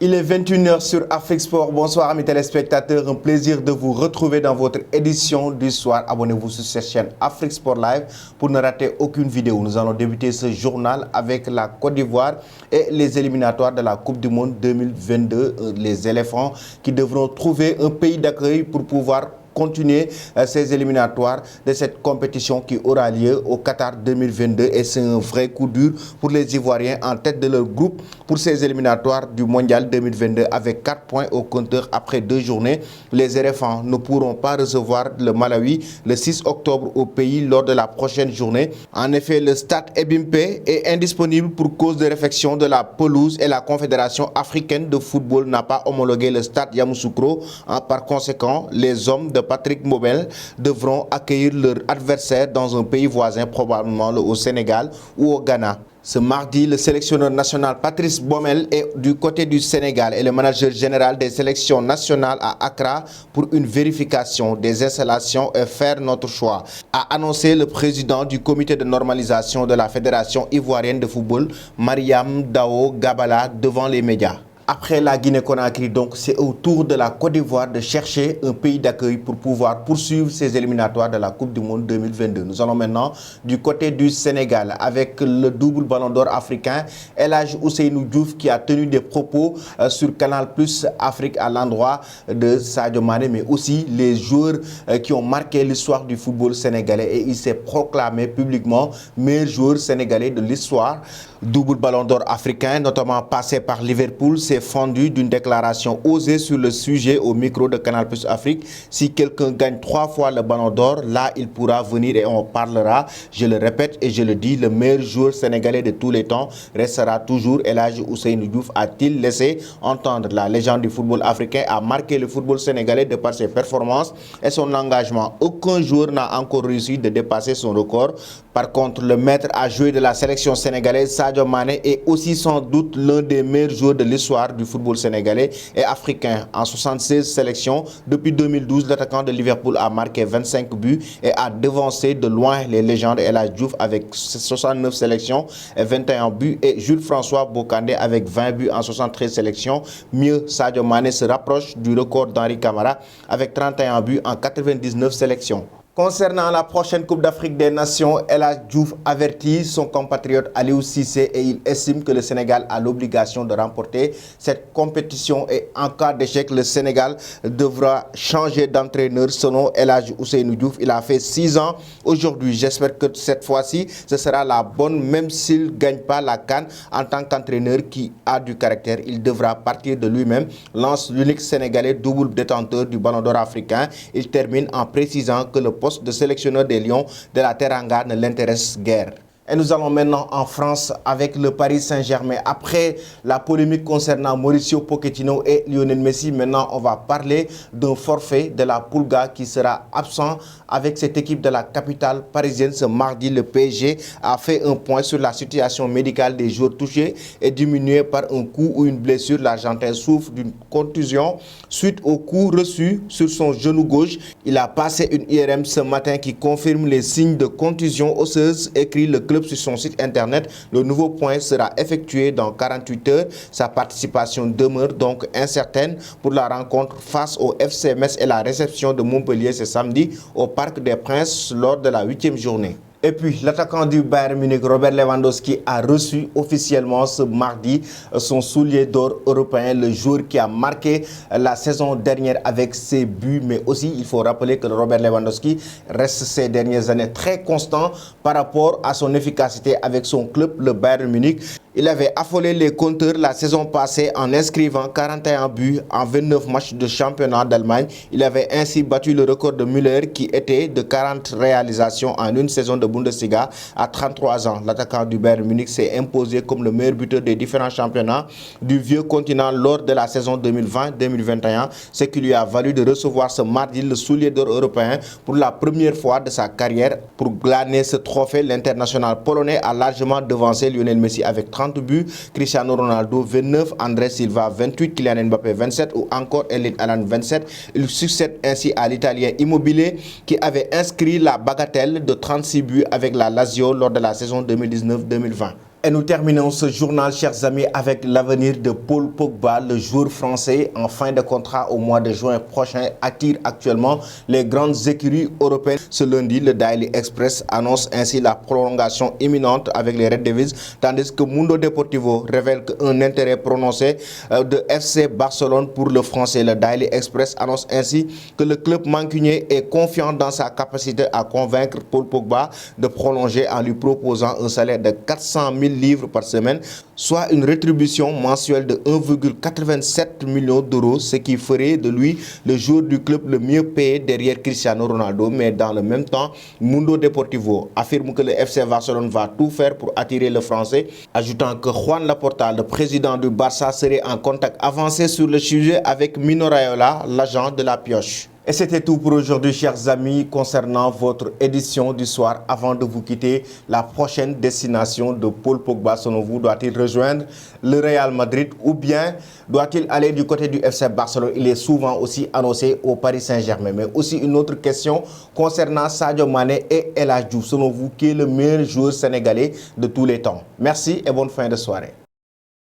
Il est 21h sur Afrique Sport. Bonsoir amis téléspectateurs, un plaisir de vous retrouver dans votre édition du soir. Abonnez-vous sur cette chaîne Afrique Sport Live pour ne rater aucune vidéo. Nous allons débuter ce journal avec la Côte d'Ivoire et les éliminatoires de la Coupe du Monde 2022. Les éléphants qui devront trouver un pays d'accueil pour pouvoir continuer ces éliminatoires de cette compétition qui aura lieu au Qatar 2022 et c'est un vrai coup dur pour les Ivoiriens en tête de leur groupe pour ces éliminatoires du Mondial 2022 avec 4 points au compteur après 2 journées. Les éléphants ne pourront pas recevoir le Malawi le 6 octobre au pays lors de la prochaine journée. En effet, le stade Ebimpe est indisponible pour cause de réfection de la pelouse et la Confédération africaine de football n'a pas homologué le stade Yamoussoukro. Par conséquent, les hommes de Patrick Mbomel devront accueillir leur adversaire dans un pays voisin, probablement au Sénégal ou au Ghana. Ce mardi, le sélectionneur national Patrice Mbomel est du côté du Sénégal et le manager général des sélections nationales à Accra pour une vérification des installations et faire notre choix, a annoncé le président du comité de normalisation de la Fédération ivoirienne de football, Mariam Dao Gabala, devant les médias. Après la Guinée-Conakry, donc, c'est au tour de la Côte d'Ivoire de chercher un pays d'accueil pour pouvoir poursuivre ces éliminatoires de la Coupe du Monde 2022. Nous allons maintenant du côté du Sénégal avec le double ballon d'or africain, El Hadji Ousseynou Diouf, qui a tenu des propos sur Canal Plus Afrique à l'endroit de Sadio Mané, mais aussi les joueurs qui ont marqué l'histoire du football sénégalais. Et il s'est proclamé publiquement meilleur joueur sénégalais de l'histoire. Double ballon d'or africain, notamment passé par Liverpool, s'est fendu d'une déclaration osée sur le sujet au micro de Canal Plus Afrique. Si quelqu'un gagne 3 fois le ballon d'or, là il pourra venir et on parlera. Je le répète et je le dis, le meilleur joueur sénégalais de tous les temps restera toujours El Hadji Ousseynou Diouf, a-t-il laissé entendre. La légende du football africain a marqué le football sénégalais de par ses performances et son engagement. Aucun joueur n'a encore réussi de dépasser son record. Par contre, le maître à jouer de la sélection sénégalaise, Sadio Mané, est aussi sans doute l'un des meilleurs joueurs de l'histoire du football sénégalais et africain. En 76 sélections, depuis 2012, l'attaquant de Liverpool a marqué 25 buts et a devancé de loin les légendes El Hadji Diouf avec 69 sélections et 21 buts et Jules François Bocandé avec 20 buts en 73 sélections. Mieux, Sadio Mané se rapproche du record d'Henri Camara avec 31 buts en 99 sélections. Concernant la prochaine Coupe d'Afrique des Nations, El Hadji Diouf avertit son compatriote Aliou Cissé et il estime que le Sénégal a l'obligation de remporter cette compétition et en cas d'échec, le Sénégal devra changer d'entraîneur selon El Hadji Ousseynou Diouf. Il a fait 6 ans aujourd'hui. J'espère que cette fois-ci, ce sera la bonne, même s'il ne gagne pas la CAN en tant qu'entraîneur qui a du caractère. Il devra partir de lui-même, lance l'unique Sénégalais double détenteur du Ballon d'Or africain. Il termine en précisant que le poste de sélectionneur des Lions de la Teranga ne l'intéresse guère. Et nous allons maintenant en France avec le Paris Saint-Germain. Après la polémique concernant Mauricio Pochettino et Lionel Messi, maintenant on va parler d'un forfait de la Pulga qui sera absent avec cette équipe de la capitale parisienne. Ce mardi, le PSG a fait un point sur la situation médicale des joueurs touchés et diminués par un coup ou une blessure. L'Argentin souffre d'une contusion suite au coup reçu sur son genou gauche. Il a passé une IRM ce matin qui confirme les signes de contusion osseuse, écrit le club sur son site internet. Le nouveau point sera effectué dans 48 heures. Sa participation demeure donc incertaine pour la rencontre face au FC Metz et la réception de Montpellier ce samedi au Parc des Princes lors de la 8e journée. Et puis, l'attaquant du Bayern Munich, Robert Lewandowski, a reçu officiellement ce mardi son soulier d'or européen, le joueur qui a marqué la saison dernière avec ses buts. Mais aussi, il faut rappeler que Robert Lewandowski reste ces dernières années très constant par rapport à son efficacité avec son club, le Bayern Munich. Il avait affolé les compteurs la saison passée en inscrivant 41 buts en 29 matchs de championnat d'Allemagne. Il avait ainsi battu le record de Müller qui était de 40 réalisations en une saison de Bundesliga à 33 ans. L'attaquant du Bayern Munich s'est imposé comme le meilleur buteur des différents championnats du vieux continent lors de la saison 2020-2021, ce qui lui a valu de recevoir ce mardi le soulier d'or européen pour la première fois de sa carrière. Pour glaner ce trophée, l'international polonais a largement devancé Lionel Messi avec 30 buts, Cristiano Ronaldo 29, André Silva 28, Kylian Mbappé 27 ou encore Erling Haaland 27. Il succède ainsi à l'Italien Immobile qui avait inscrit la bagatelle de 36 buts avec la Lazio lors de la saison 2019-2020. Et nous terminons ce journal, chers amis, avec l'avenir de Paul Pogba, le joueur français en fin de contrat au mois de juin prochain, attire actuellement les grandes écuries européennes. Ce lundi, le Daily Express annonce ainsi la prolongation imminente avec les Red Devils, tandis que Mundo Deportivo révèle qu'un intérêt prononcé de FC Barcelone pour le français. Le Daily Express annonce ainsi que le club mancunien est confiant dans sa capacité à convaincre Paul Pogba de prolonger en lui proposant un salaire de 400 000 livres par semaine, soit une rétribution mensuelle de 1,87 million d'euros, ce qui ferait de lui le joueur du club le mieux payé derrière Cristiano Ronaldo. Mais dans le même temps, Mundo Deportivo affirme que le FC Barcelone va tout faire pour attirer le français, ajoutant que Juan Laporta, le président du Barça, serait en contact avancé sur le sujet avec Mino Raiola, l'agent de la pioche. Et c'était tout pour aujourd'hui, chers amis, concernant votre édition du soir. Avant de vous quitter, la prochaine destination de Paul Pogba, selon vous, doit-il rejoindre le Real Madrid ou bien doit-il aller du côté du FC Barcelone? Il est souvent aussi annoncé au Paris Saint-Germain. Mais aussi une autre question concernant Sadio Mané et El Hadji Diouf. Selon vous, qui est le meilleur joueur sénégalais de tous les temps? Merci et bonne fin de soirée.